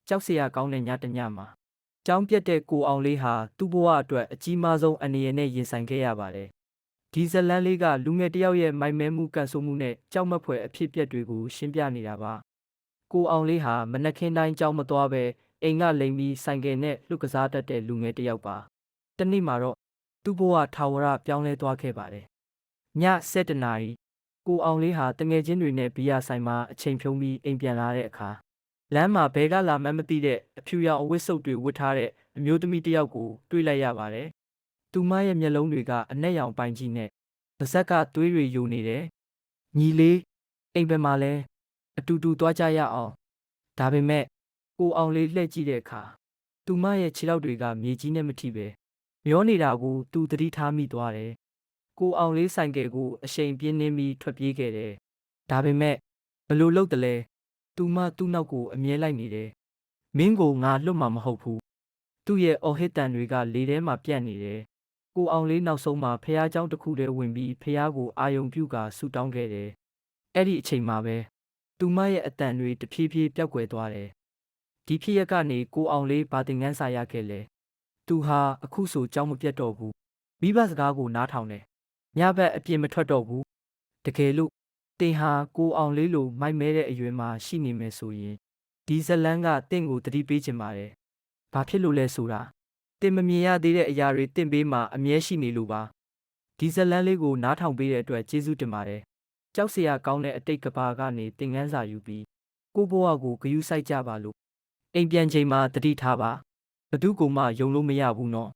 ကြောက်စရာကောင်းတဲ့ညတစ်ညမှာကျောင်းပြတ်တဲ့ကိုအောင်လေးဟာသူ့ဘဝအတွက်အကြီးမားဆုံးအန္တရာယ်နဲ့ရင်ဆိုင်ခဲ့ရပါတယ်။ဒီဇလန်းလေးကလူငယ်တစ်ယောက်ရဲ့မိုက်မဲမှုကန်ဆိုးမှုနဲ့ကြောက်မက်ဖွယ်အဖြစ်အပျက်တွေကိုရှင်းပြနေတာပါ။ကိုအောင်လေးဟာမနက်ခင်းတိုင်းကျောင်းမသွားဘဲအိမ်ကလိမ်ပြီးဆိုင်ကယ်နဲ့လှုပ်ကစားတတ်တဲ့လူငယ်တစ်ယောက်ပါ။တနေ့မှာတော့သူ့ဘဝထာဝရပြောင်းလဲသွားခဲ့ပါတယ်။ည7:00 နာရီကိုအောင်လေးဟာတငယ်ချင်းတွေနဲ့ဘီယာဆိုင်မှာအချိန်ဖြုံးပြီးအိမ်ပြန်လာတဲ့အခါလမ်းမှာဘဲကလာမှန်းမသိတဲ့အဖြူရောင်အဝတ်စုပ်တွေဝတ်ထားတဲ့အမျိုးသမီးတစ်ယောက်ကိုတွေ့လိုက်ရပါတယ်။သူမရဲ့မျက်လုံးတွေကအနက်ရောင်ပိုင်ကြီးနဲ့ပါးစပ်ကသွေးတွေယိုနေတယ်။ညီလေးအိမ်ဘက်မှာလဲအတူတူသွားကြရအောင်။ဒါပေမဲ့ကိုအောင်လေးလှည့်ကြည့်တဲ့အခါသူမရဲ့ခြေထောက်တွေကမြေကြီးနဲ့မထိပဲမျောနေတာကိုသူသတိထားမိသွားတယ်။ကိုအောင်လေးဆိုင်ကယ်ကိုအရှိန်ပြင်းနှင်းပြီးထွက်ပြေးခဲ့တယ်။ဒါပေမဲ့ဘလို့လုပ်တယ်လဲသူမသူ့နောက်ကိုအမြဲလိုက်နေတယ်။မင်းကိုငါလွတ်မှာမဟုတ်ဘူး။သူ့ရဲ့အော်ဟစ်တန်တွေကလေထဲမှာပြန့်နေတယ်။ကိုအောင်လေးနောက်ဆုံးမှာဖះเจ้าတစ်ခုတည်းဝင်ပြီးဖះကိုအာယုံပြုကာဆူတောင်းခဲ့တယ်။အဲ့ဒီအချိန်မှာပဲသူမရဲ့အတန်တွေတဖြည်းဖြည်းပျောက်ကွယ်သွားတယ်။ဒီဖြစ်ရပ်ကနေကိုအောင်လေးဘာသင်ခန်းစာရခဲ့လဲ။သူဟာအခုဆိုကြောင်းမပြတ်တော့ဘူး။မိဘစကားကိုနားထောင်တယ်။ညဘက်အပြင်မထွက်တော့ဘူး။တကယ်လို့တင်ဟာကိုအောင်လေးလိုမိုက်မဲတဲ့အရွယ်မှာရှိနေမယ်ဆိုရင်ဒီဇလန်းကတင့်ကိုတတိပေးချင်ပါတယ်။ဘာဖြစ်လို့လဲဆိုတာတင်မမြင်ရသေးတဲ့အရာတွေတင့်ပေးမှာအမြဲရှိနေလို့ပါ။ဒီဇလန်းလေးကိုနားထောင်ပေးတဲ့အတွက်ကျေးဇူးတင်ပါတယ်။ကြောက်စရာကောင်းတဲ့အတိတ်ကဘာကနေတင်ငန်းစာယူပြီးကိုဘဝကိုဂရုစိုက်ကြပါလို့အိမ်ပြန်ချိန်မှာတတိထားပါဘသူကမှယုံလို့မရဘူးနော်